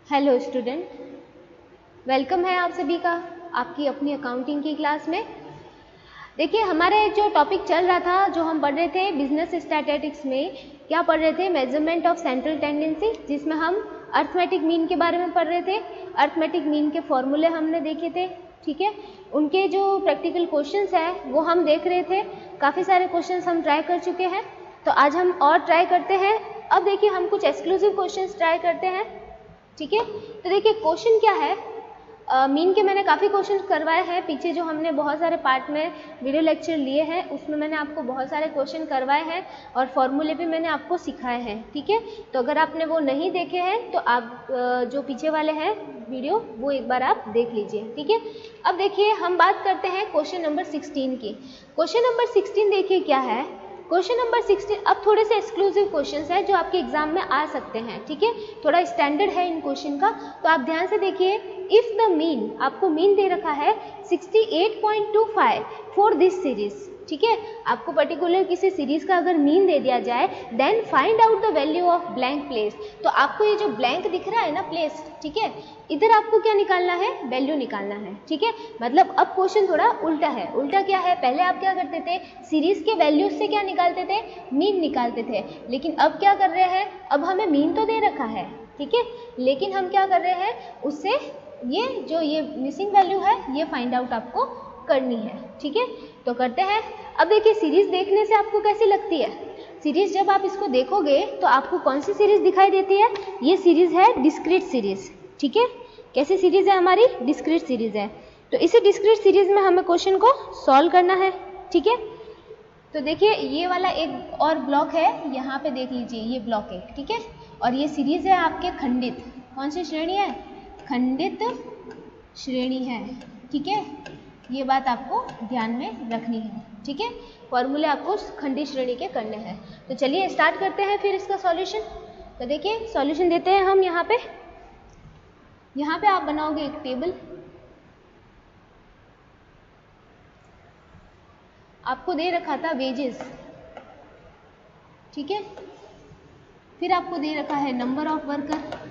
Hello student, welcome है आप सभी का आपकी अपनी अकाउंटिंग की क्लास में। देखिए, हमारे जो टॉपिक चल रहा था, जो हम पढ़ रहे थे बिजनेस स्टैटिस्टिक्स में, क्या पढ़ रहे थे? मेजरमेंट ऑफ सेंट्रल टेंडेंसी, जिसमें हम अर्थमेटिक मीन के बारे में पढ़ रहे थे। अर्थमेटिक मीन के फॉर्मूले हमने देखे थे, ठीक है। उनके जो प्रैक्टिकल क्वेश्चंस है वो हम देख रहे थे। काफ़ी सारे क्वेश्चंस हम ट्राई कर चुके हैं, तो आज हम और ट्राई करते हैं। अब देखिए, हम कुछ एक्सक्लूसिव क्वेश्चंस ट्राई करते हैं, ठीक है। तो देखिए, क्वेश्चन क्या है, मीन के मैंने काफ़ी क्वेश्चन करवाए हैं पीछे, जो हमने बहुत सारे पार्ट में वीडियो लेक्चर लिए हैं, उसमें मैंने आपको बहुत सारे क्वेश्चन करवाए हैं और फॉर्मूले भी मैंने आपको सिखाए हैं, ठीक है। तो अगर आपने वो नहीं देखे हैं तो आप जो पीछे वाले हैं वीडियो, वो एक बार आप देख लीजिए, ठीक है। अब देखिए, हम बात करते हैं क्वेश्चन नंबर 16 की। क्वेश्चन नंबर 16 देखिए क्या है। क्वेश्चन नंबर 16, अब थोड़े से एक्सक्लूसिव क्वेश्चंस हैं जो आपके एग्जाम में आ सकते हैं, ठीक है। थोड़ा स्टैंडर्ड है इन क्वेश्चन का, तो आप ध्यान से देखिए। इफ द मीन, आपको मीन दे रखा है 68.25 फॉर दिस सीरीज, ठीक है। आपको पर्टिकुलर किसी सीरीज का अगर मीन दे दिया जाए, then find out the value of blank place. तो आपको ये जो ब्लैंक दिख रहा है ना, प्लेस, ठीक है, इधर आपको क्या निकालना है? वैल्यू निकालना है, ठीक है। मतलब अब क्वेश्चन थोड़ा उल्टा है। उल्टा क्या है? पहले आप क्या करते थे? सीरीज के वैल्यूज से क्या निकालते थे? मीन निकालते थे। लेकिन अब क्या कर रहे हैं? अब हमें मीन तो दे रखा है, ठीक है, लेकिन हम क्या कर रहे हैं? उससे ये मिसिंग वैल्यू है, ये फाइंड आउट आपको करनी है, ठीक है। तो करते हैं। अब देखिए, सीरीज देखने से आपको कैसी लगती है? सीरीज जब आप इसको देखोगे तो आपको कौन सी सीरीज दिखाई देती है? ये सीरीज है डिस्क्रीट सीरीज, ठीक है। कैसी सीरीज है हमारी? डिस्क्रीट सीरीज है। तो इसी डिस्क्रीट सीरीज में हमें क्वेश्चन को सॉल्व करना है, ठीक है। तो देखिए, ये वाला एक और ब्लॉक है, यहाँ पे देख लीजिए, ये ब्लॉक है, ठीक है। और ये सीरीज है आपके खंडित। कौन सी श्रेणी है? खंडित श्रेणी है, ठीक है। ये बात आपको ध्यान में रखनी है, ठीक है। फॉर्मूले आपको खंडित श्रेणी के करने हैं। तो चलिए स्टार्ट करते हैं फिर इसका सॉल्यूशन। तो देखिए, सॉल्यूशन देते हैं हम यहाँ पे। यहाँ पे आप बनाओगे एक टेबल। आपको दे रखा था वेजेस, ठीक है। फिर आपको दे रखा है नंबर ऑफ वर्कर।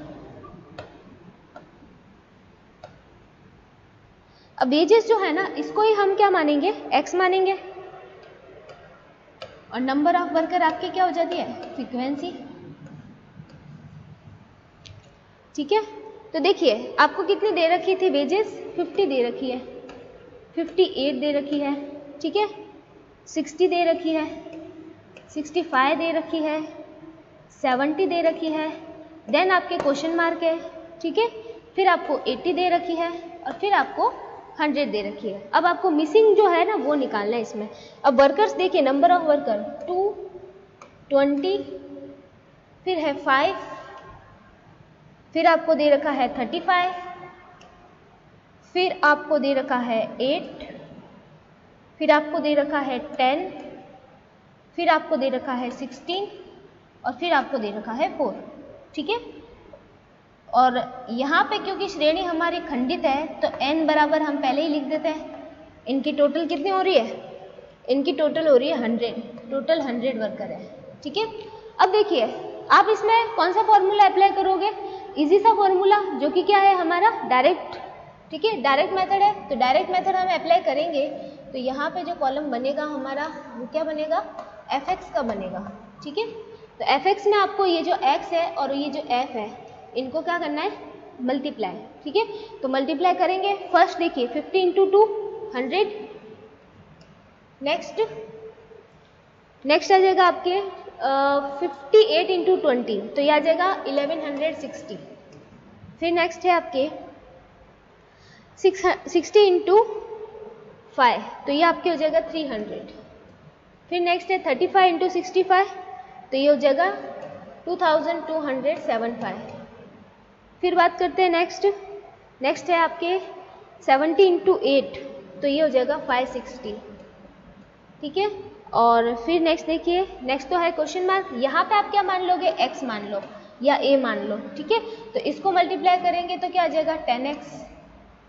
अब वेजेस जो है ना, इसको ही हम क्या मानेंगे? एक्स मानेंगे। और नंबर ऑफ वर्कर आपके क्या हो जाती है? फ्रीक्वेंसी, ठीक है। तो देखिए, आपको कितनी दे रखी थी वेजेस? 50 दे रखी है, 58 दे रखी है, ठीक है, 60 दे रखी है, 65 दे रखी है, 70 दे रखी है, देन आपके क्वेश्चन मार्क है, ठीक है। फिर आपको 80 दे रखी है और फिर आपको 100 दे रखी है। अब आपको मिसिंग जो है ना, वो निकालना है इसमें। अब वर्कर्स देखिए, नंबर ऑफ वर्कर 2, 20, फिर है 5, फिर आपको दे रखा है 35, फिर आपको दे रखा है 8, फिर आपको दे रखा है 10, फिर आपको दे रखा है 16 और फिर आपको दे रखा है 4, ठीक है। और यहाँ पे क्योंकि श्रेणी हमारी खंडित है, तो n बराबर हम पहले ही लिख देते हैं। इनकी टोटल कितनी हो रही है? इनकी टोटल हो रही है 100, टोटल 100 वर्कर है, ठीक है। अब देखिए, आप इसमें कौन सा फॉर्मूला अप्लाई करोगे? इजी सा फॉर्मूला, जो कि क्या है हमारा? डायरेक्ट, ठीक है, डायरेक्ट मेथड है। तो डायरेक्ट मेथड हम अप्लाई करेंगे, तो यहाँ पे जो कॉलम बनेगा हमारा, वो क्या बनेगा? fx का बनेगा, ठीक है। तो fx में आपको ये जो x है और ये जो f है, इनको क्या करना है? मल्टीप्लाई, ठीक है। तो मल्टीप्लाई करेंगे। फर्स्ट देखिए, 50 इंटू 2 100, नेक्स्ट आ जाएगा आपके 58 इंटू 20, तो ये आ जाएगा 1160। फिर नेक्स्ट है आपके 60 इंटू 5, तो ये आपके हो जाएगा 300। फिर नेक्स्ट है 35 इंटू 65, तो ये हो जाएगा 2275। फिर बात करते हैं नेक्स्ट है आपके 70 इंटू 8, तो ये हो जाएगा 560, ठीक है। और फिर नेक्स्ट देखिए, नेक्स्ट तो है क्वेश्चन मार्क। यहाँ पे आप क्या मान लोगे? x मान लो या a मान लो, ठीक है। तो इसको मल्टीप्लाई करेंगे तो क्या आ जाएगा? 10x,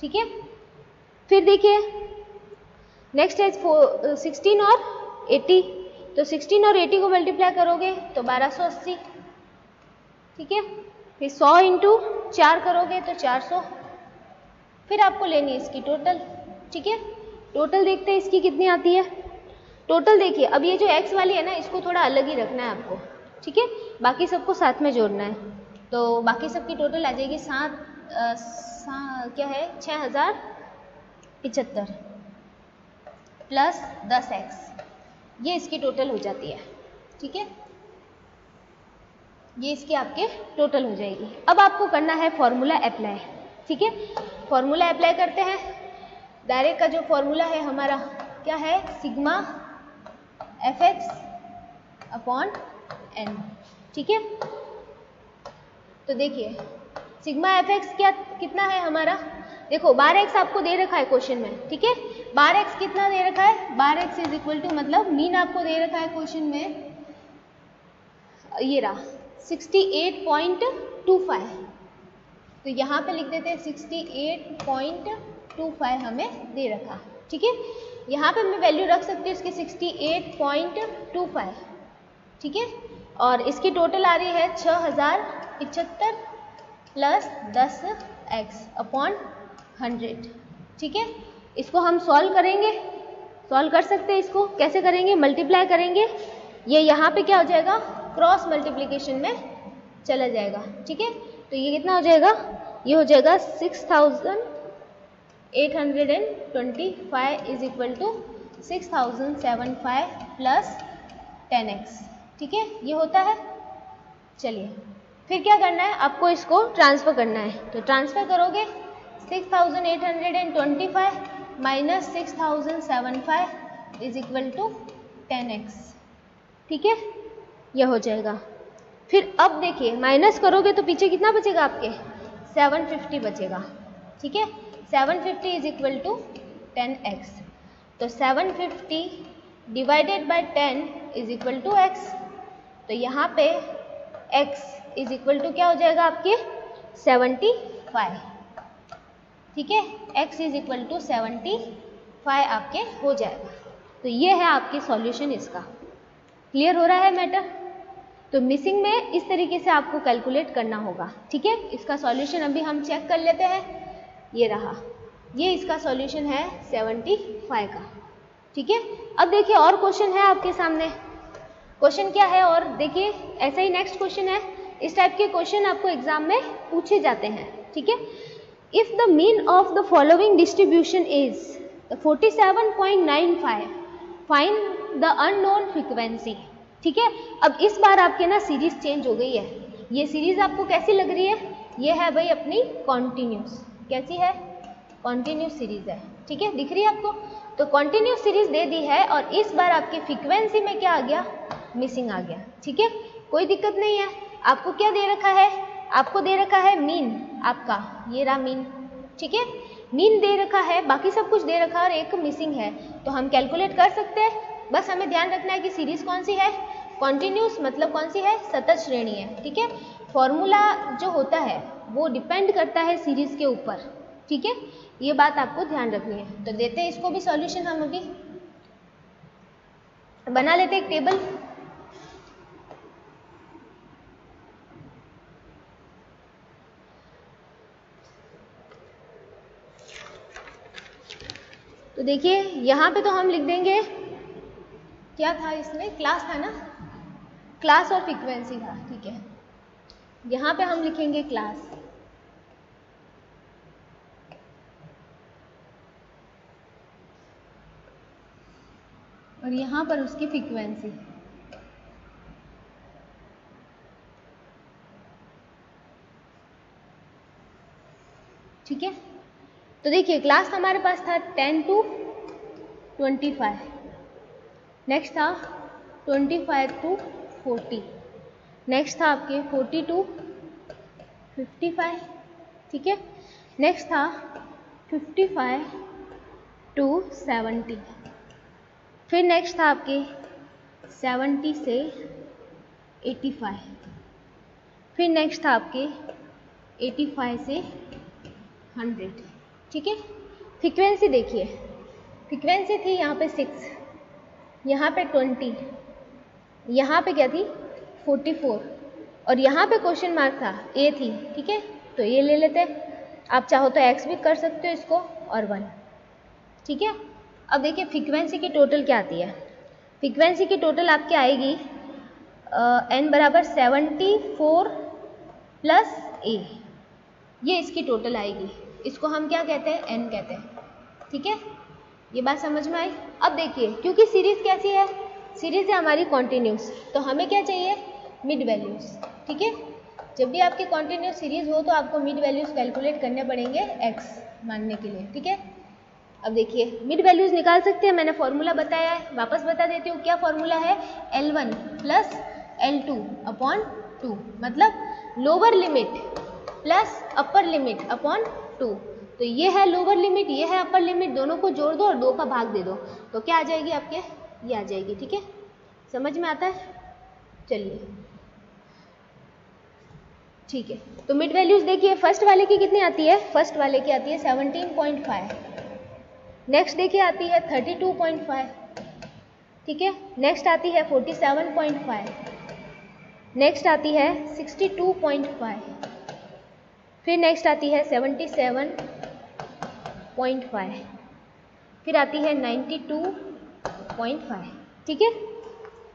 ठीक है। फिर देखिए, नेक्स्ट है 16 और 80, तो 16 और 80 को मल्टीप्लाई करोगे तो 1280, ठीक है। फिर 100 इंटू 4 करोगे तो 400, फिर आपको लेनी है इसकी टोटल। ठीक है, टोटल देखते हैं इसकी कितनी आती है। टोटल देखिए, अब ये जो x वाली है ना, इसको थोड़ा अलग ही रखना है आपको। ठीक है, बाकी सबको साथ में जोड़ना है। तो बाकी सबकी टोटल आ जाएगी क्या है 6075 प्लस 10x, ये इसकी टोटल हो जाती है। ठीक है, ये इसकी आपके टोटल हो जाएगी। अब आपको करना है फॉर्मूला अप्लाई। ठीक है, फॉर्मूला अप्लाई करते हैं। डायरेक्ट का जो फॉर्मूला है हमारा क्या है, सिग्मा fx अपॉन n। ठीक है, तो देखिए सिग्मा fx क्या कितना है हमारा, देखो 12x आपको दे रखा है क्वेश्चन में। ठीक है, 12x कितना दे रखा है, 12x इज इक्वल टू मतलब मीन आपको दे रखा है क्वेश्चन में, ये रहा 68.25। तो यहाँ पे लिख देते हैं 68.25 हमें दे रखा। ठीक है, यहाँ पे मैं वैल्यू रख सकती हूँ इसकी 68.25। ठीक है, और इसकी टोटल आ रही है 6075 प्लस 10x अपॉन 100। ठीक है, इसको हम सॉल्व करेंगे, सॉल्व कर सकते हैं। इसको कैसे करेंगे, मल्टीप्लाई करेंगे, ये यहाँ पे क्या हो जाएगा, क्रॉस मल्टीप्लिकेशन में चला जाएगा। ठीक है, तो ये कितना हो जाएगा, ये हो जाएगा 6825 is equal to 6075 plus 10x। ठीक है, ये होता है। चलिए फिर क्या करना है, आपको इसको ट्रांसफ़र करना है। तो ट्रांसफ़र करोगे 6825 minus 6075 is equal to 10x। ठीक है, यह हो जाएगा। फिर अब देखिए माइनस करोगे तो पीछे कितना बचेगा आपके, 750 बचेगा। ठीक है, 750 इज इक्वल टू 10x। तो 750 divided by 10 is equal to x। तो यहाँ पे x इज इक्वल टू क्या हो जाएगा आपके 75। ठीक है, x इज इक्वल टू 75 आपके हो जाएगा। तो ये है आपके सॉल्यूशन इसका। क्लियर हो रहा है मैटर। तो मिसिंग में इस तरीके से आपको कैलकुलेट करना होगा। ठीक है, इसका सॉल्यूशन अभी हम चेक कर लेते हैं। ये रहा, ये इसका सॉल्यूशन है 75 का। ठीक है, अब देखिए और क्वेश्चन है आपके सामने। क्वेश्चन क्या है, और देखिए ऐसा ही नेक्स्ट क्वेश्चन है। इस टाइप के क्वेश्चन आपको एग्जाम में पूछे जाते हैं। ठीक है, if the mean of the following distribution is 47.95 find the unknown frequency. ठीक है, अब इस बार आपके ना सीरीज चेंज हो गई है। ये सीरीज आपको कैसी लग रही है, ये है भाई अपनी कॉन्टिन्यूस। कैसी है, कॉन्टिन्यूस सीरीज है। ठीक है, दिख रही है आपको। तो कॉन्टिन्यूस सीरीज दे दी है, और इस बार आपकी फ्रीक्वेंसी में क्या आ गया, मिसिंग आ गया। ठीक है, कोई दिक्कत नहीं है। आपको क्या दे रखा है, आपको दे रखा है मीन आपका, ये रहा मीन। ठीक है, मीन दे रखा है, बाकी सब कुछ दे रखा है और एक मिसिंग है। तो हम कैलकुलेट कर सकते हैं। बस हमें ध्यान रखना है कि सीरीज कौन सी है, कॉन्टिन्यूस मतलब कौन सी है, सतत श्रेणी है। ठीक है, फॉर्मूला जो होता है वो डिपेंड करता है सीरीज के ऊपर। ठीक है, ये बात आपको ध्यान रखनी है। तो देते हैं इसको भी सॉल्यूशन, हम अभी बना लेते हैं एक टेबल। तो देखिए यहाँ पे तो हम लिख देंगे, क्या था इसमें, क्लास था ना, क्लास और फ्रीक्वेंसी था। ठीक है, यहाँ पे हम लिखेंगे क्लास, और यहाँ पर उसकी फ्रीक्वेंसी। ठीक है, तो देखिए क्लास हमारे पास था 10 to 25, नेक्स्ट था 25 to 40, नेक्स्ट था आपके 40 to 55। ठीक है, नेक्स्ट था 55 to 70, फिर नेक्स्ट था आपके 70 से 85, फिर नेक्स्ट था आपके 85 से 100। ठीक है, फ्रीक्वेंसी देखिए, फ्रीक्वेंसी थी यहाँ पे 6, यहाँ पे 20, यहाँ पे क्या थी 44, और यहाँ पे क्वेश्चन मार्क था, ए थी, ठीक है, तो ये ले लेते हैं। आप चाहो तो एक्स भी कर सकते हो इसको और 1, ठीक है। अब देखिए फ्रीक्वेंसी की टोटल क्या आती है। फ्रीक्वेंसी की टोटल आपके आएगी n बराबर 74 प्लस ए, ये इसकी टोटल आएगी। इसको हम क्या कहते हैं, n कहते हैं, ठीक है। ये बात समझ में आई। अब देखिए क्योंकि सीरीज कैसी है, सीरीज है हमारी कॉन्टिन्यूस, तो हमें क्या चाहिए, मिड वैल्यूज, ठीक है। जब भी आपकी कॉन्टिन्यूस सीरीज हो तो आपको मिड वैल्यूज कैलकुलेट करने पड़ेंगे x मानने के लिए, ठीक है। अब देखिए मिड वैल्यूज निकाल सकते हैं, मैंने फॉर्मूला बताया है, वापस बता देती हूँ। क्या फॉर्मूला है, L1 प्लस L2 अपॉन 2, मतलब lower limit plus upper limit upon 2। तो ये है लोअर लिमिट, ये है अपर लिमिट, दोनों को जोड़ दो और 2 का भाग दे दो, तो क्या आ जाएगी आपके, ये आ जाएगी, ठीक है। समझ में आता है, चलिए ठीक है। तो मिड वैल्यूज देखिए फर्स्ट वाले की कितनी आती है, फर्स्ट वाले की आती है 17.5, नेक्स्ट देखिए आती है 32.5, ठीक है, नेक्स्ट आती है 47.5, नेक्स्ट आती है 62.5, फिर नेक्स्ट आती है 77.5, फिर आती है 92.5, ठीक है।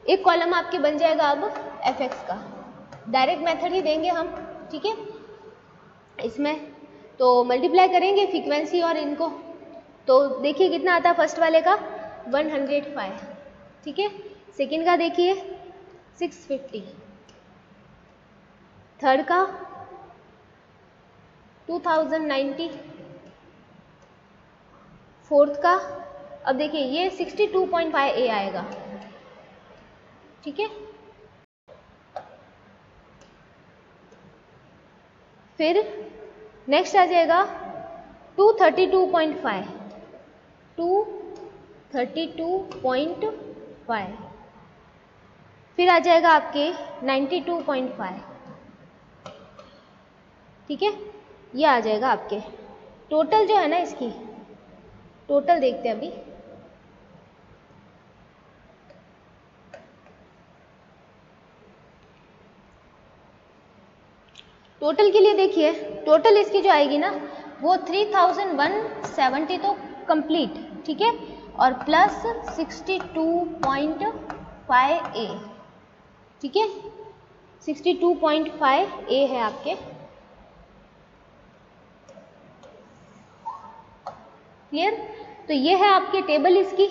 एक कॉलम आपके बन जाएगा अब fx का, डायरेक्ट मेथड ही देंगे हम, ठीक है। इसमें तो मल्टीप्लाई करेंगे फ्रीक्वेंसी और इनको, तो देखिए कितना आता है फर्स्ट वाले का 105, ठीक है। सेकंड का देखिए 650, थर्ड का 2090, फोर्थ का, अब देखिए ये 62.5 ए आएगा, ठीक है। फिर नेक्स्ट आ जाएगा 232.5, 232.5, फिर आ जाएगा आपके 92.5, ठीक है। ये आ जाएगा आपके टोटल जो है ना, इसकी टोटल देखते हैं अभी। टोटल के लिए देखिए, टोटल इसकी जो आएगी ना वो 3170 तो कंप्लीट, ठीक है, और प्लस 62.5 ए, ठीक है, 62.5 ए है आपके, क्लियर। तो ये है आपके टेबल इसकी।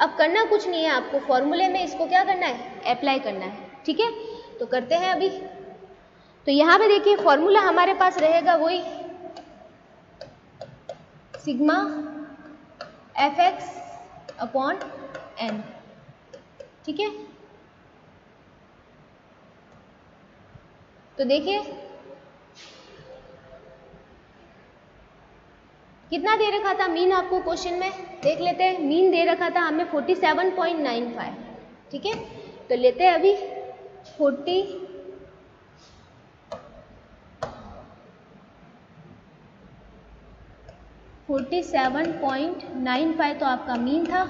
अब करना कुछ नहीं है आपको, फॉर्मूले में इसको क्या करना है, अप्लाई करना है, ठीक है। तो करते हैं अभी। तो यहाँ पे देखिए फॉर्मूला हमारे पास रहेगा वही, सिग्मा fx अपॉन n, ठीक है। तो देखिए कितना दे रखा था मीन आपको क्वेश्चन में, देख लेते हैं। मीन दे रखा था हमें 47.95, ठीक है। तो लेते हैं अभी 47.95 तो आपका मीन था।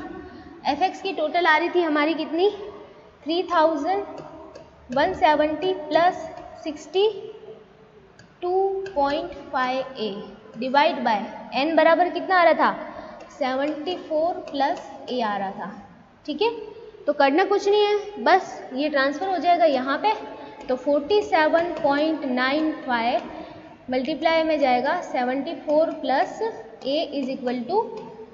fx की टोटल आ रही थी हमारी कितनी, 3170 plus 62.5 A divide by n बराबर कितना आ रहा था, 74 प्लस ए आ रहा था, ठीक है। तो करना कुछ नहीं है, बस ये ट्रांसफर हो जाएगा यहाँ पे। तो 47.95 मल्टीप्लाई में जाएगा 74 plus a is equal to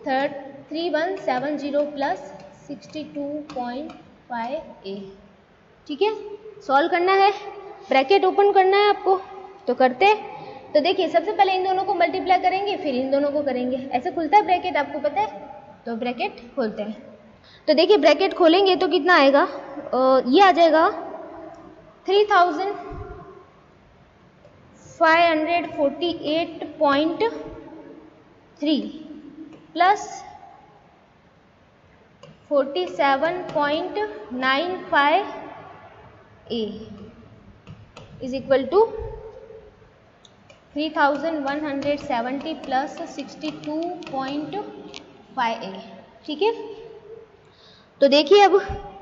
3170 plus 62.5 a, ठीक है। सॉल्व करना है, ब्रैकेट ओपन करना है आपको, तो करते। तो देखिए सबसे पहले इन दोनों को मल्टीप्लाई करेंगे, फिर इन दोनों को करेंगे, ऐसे खुलता है ब्रैकेट, आपको पता है। तो ब्रैकेट खोलते हैं। तो देखिए ब्रैकेट खोलेंगे तो कितना आएगा, ये आ जाएगा 3548.3 plus 47.95 a is equal to 3170 plus 62.5 a, ठीक है। तो देखिए अब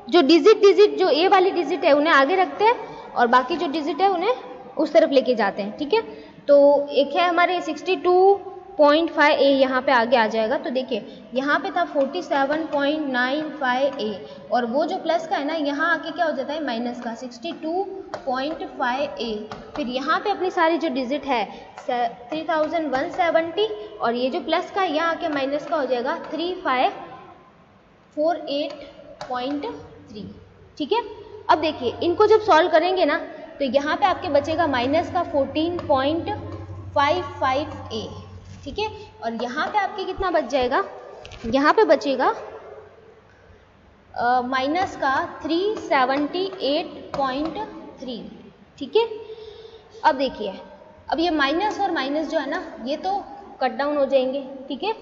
जो डिजिट जो ए वाली डिजिट है उन्हें आगे रखते हैं और बाकी जो डिजिट है उन्हें उस तरफ लेके जाते हैं, ठीक है। तो एक है हमारे 62.5 ए, यहाँ पे आगे आ जाएगा। तो देखिए यहाँ पे था 47.95 ए, और वो जो प्लस का है ना, यहाँ आके क्या हो जाता है माइनस का 62.5 ए। फिर यहाँ पे अपनी सारी जो डिजिट है 3170, और ये जो प्लस का यहाँ आके माइनस का हो जाएगा 3548.3, ठीक है। अब देखिए इनको जब सॉल्व करेंगे ना, तो यहाँ पे आपके बचेगा माइनस का 14.55 ए, ठीक है। और यहाँ पे आपके कितना बच जाएगा, यहाँ पे बचेगा माइनस का 378.3, ठीक है। अब देखिए, अब ये माइनस और माइनस जो है ना, ये तो कट डाउन हो जाएंगे, ठीक है।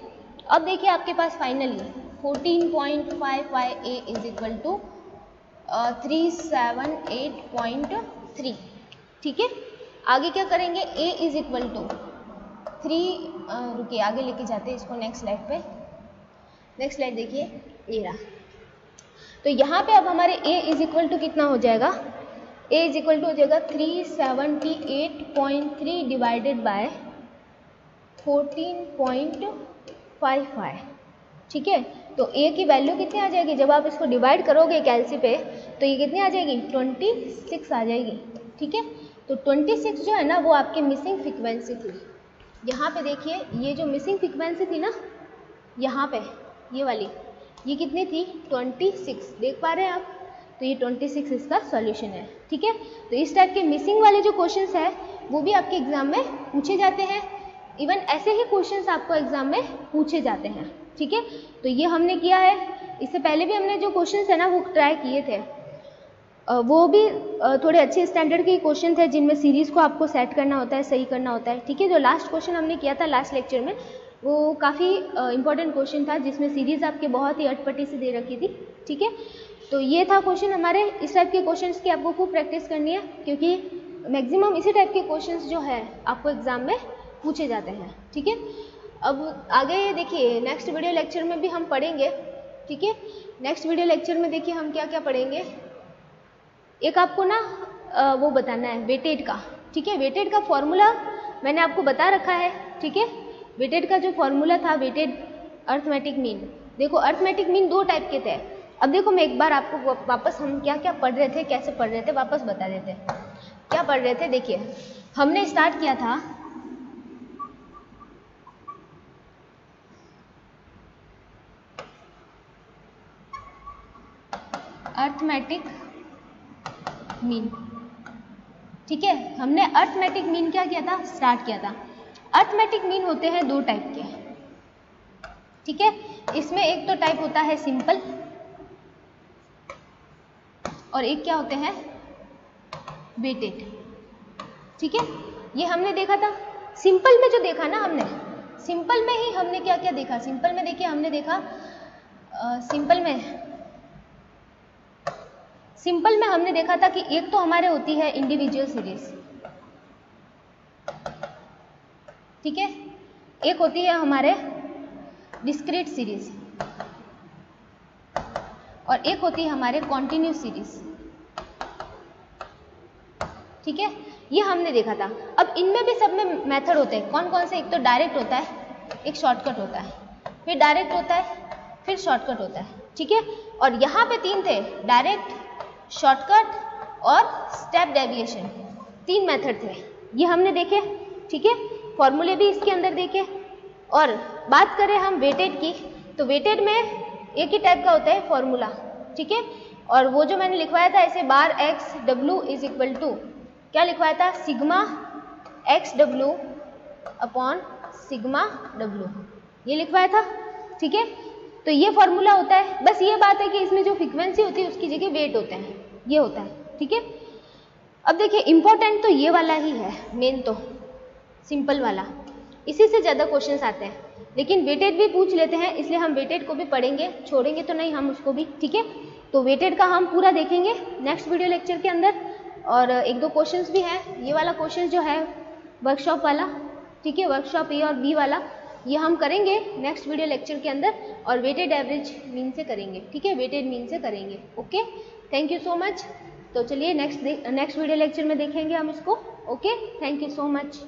अब देखिए आपके पास finally 14.55 A is equal to 378.3, ठीक है। आगे क्या करेंगे, a इज इक्वल टू 3, रुकिए आगे लेके जाते हैं इसको नेक्स्ट स्लाइड पे। नेक्स्ट स्लाइड देखिए, ये रहा। तो यहाँ पे अब हमारे a इज इक्वल टू कितना हो जाएगा, a इज इक्वल टू हो जाएगा 378.3 डिवाइडेड बाय 14.55, ठीक है। तो a की वैल्यू कितनी आ जाएगी, जब आप इसको डिवाइड करोगे कैलसी पे, तो ये कितनी आ जाएगी 26 आ जाएगी, ठीक है। तो 26 जो है ना, वो आपके मिसिंग फ्रीक्वेंसी थी। यहाँ पे देखिए ये जो मिसिंग फ्रीक्वेंसी थी ना, यहाँ पे ये वाली, ये कितनी थी 26, देख पा रहे हैं आप। तो ये 26 इसका सॉल्यूशन है, ठीक है। तो इस टाइप के मिसिंग वाले जो क्वेश्चंस है वो भी आपके एग्जाम में पूछे जाते हैं। इवन ऐसे ही क्वेश्चंस आपको एग्जाम में पूछे जाते हैं, ठीक है। तो ये हमने किया है, इससे पहले भी हमने जो क्वेश्चंस है ना वो ट्राई किए थे, वो भी थोड़े अच्छे स्टैंडर्ड के क्वेश्चन थे, जिनमें सीरीज़ को आपको सेट करना होता है, सही करना होता है, ठीक है। जो लास्ट क्वेश्चन हमने किया था लास्ट लेक्चर में, वो काफ़ी इंपॉर्टेंट क्वेश्चन था, जिसमें सीरीज़ आपके बहुत ही अटपटी से दे रखी थी, ठीक है। तो ये था क्वेश्चन हमारे। इस टाइप के क्वेश्चंस की आपको खूब प्रैक्टिस करनी है, क्योंकि मैक्सिमम इसी टाइप के क्वेश्चंस जो है आपको एग्जाम में पूछे जाते हैं, ठीक है। अब आगे देखिए नेक्स्ट वीडियो लेक्चर में भी हम पढ़ेंगे, ठीक है। नेक्स्ट वीडियो लेक्चर में देखिए हम क्या क्या पढ़ेंगे। एक आपको ना वो बताना है वेटेड का, ठीक है। वेटेड का फॉर्मूला मैंने आपको बता रखा है, ठीक है। वेटेड का जो फॉर्मूला था, वेटेड अर्थमेटिक मीन, देखो अर्थमेटिक मीन दो टाइप के थे। अब देखो मैं एक बार आपको वापस हम क्या क्या पढ़ रहे थे, कैसे पढ़ रहे थे, वापस बता देते हैं क्या पढ़ रहे थे। देखिए हमने स्टार्ट किया था अर्थमेटिक मीन, ठीक है। हमने अर्थमेटिक मीन क्या किया था, स्टार्ट किया था। अर्थमेटिक मीन होते हैं दो टाइप के, ठीक है। इसमें एक तो टाइप होता है सिंपल, और एक क्या होते हैं वेटेड, ठीक है। ये हमने देखा था सिंपल में, जो देखा ना हमने, सिंपल में ही हमने क्या क्या देखा। सिंपल में देखिए हमने देखा सिंपल में हमने देखा था कि एक तो हमारे होती है इंडिविजुअल सीरीज, ठीक है। एक होती है हमारे डिस्क्रीट सीरीज, और एक होती है हमारे कॉन्टिन्यूस सीरीज, ठीक है। ये हमने देखा था। अब इनमें भी सब में मेथड होते हैं, कौन कौन से, एक तो डायरेक्ट होता है, एक शॉर्टकट होता है, फिर डायरेक्ट होता है, फिर शॉर्टकट होता है, ठीक है। और यहाँ पे तीन थे, डायरेक्ट, शॉर्टकट और स्टेप डेविएशन, तीन मेथड थे, ये हमने देखे, ठीक है। फॉर्मूले भी इसके अंदर देखे। और बात करें हम वेटेड की, तो वेटेड में एक ही टाइप का होता है फॉर्मूला, ठीक है। और वो जो मैंने लिखवाया था ऐसे bar X W is equal to, क्या लिखवाया था, sigma X W upon sigma W, ये लिखवाया था, ठीक है। तो ये फॉर्मूला होता है। बस ये बात है कि इसमें जो फ्रीक्वेंसी होती है उसकी जगह वेट होता है, ये होता है, ठीक है। अब देखिए इंपॉर्टेंट तो ये वाला ही है, मेन तो सिंपल वाला, इसी से ज़्यादा क्वेश्चंस आते हैं, लेकिन वेटेड भी पूछ लेते हैं, इसलिए हम वेटेड को भी पढ़ेंगे, छोड़ेंगे तो नहीं हम उसको भी, ठीक है। तो वेटेड का हम पूरा देखेंगे नेक्स्ट वीडियो लेक्चर के अंदर। और एक दो क्वेश्चंस भी हैं, ये वाला क्वेश्चन जो है वर्कशॉप वाला, ठीक है, वर्कशॉप ए और बी वाला, ये हम करेंगे नेक्स्ट वीडियो लेक्चर के अंदर, और वेटेड एवरेज मीन से करेंगे, ठीक है, वेटेड मीन से करेंगे। Okay, thank you so much. तो चलिए नेक्स्ट वीडियो लेक्चर में देखेंगे हम इसको। Okay, thank you so much.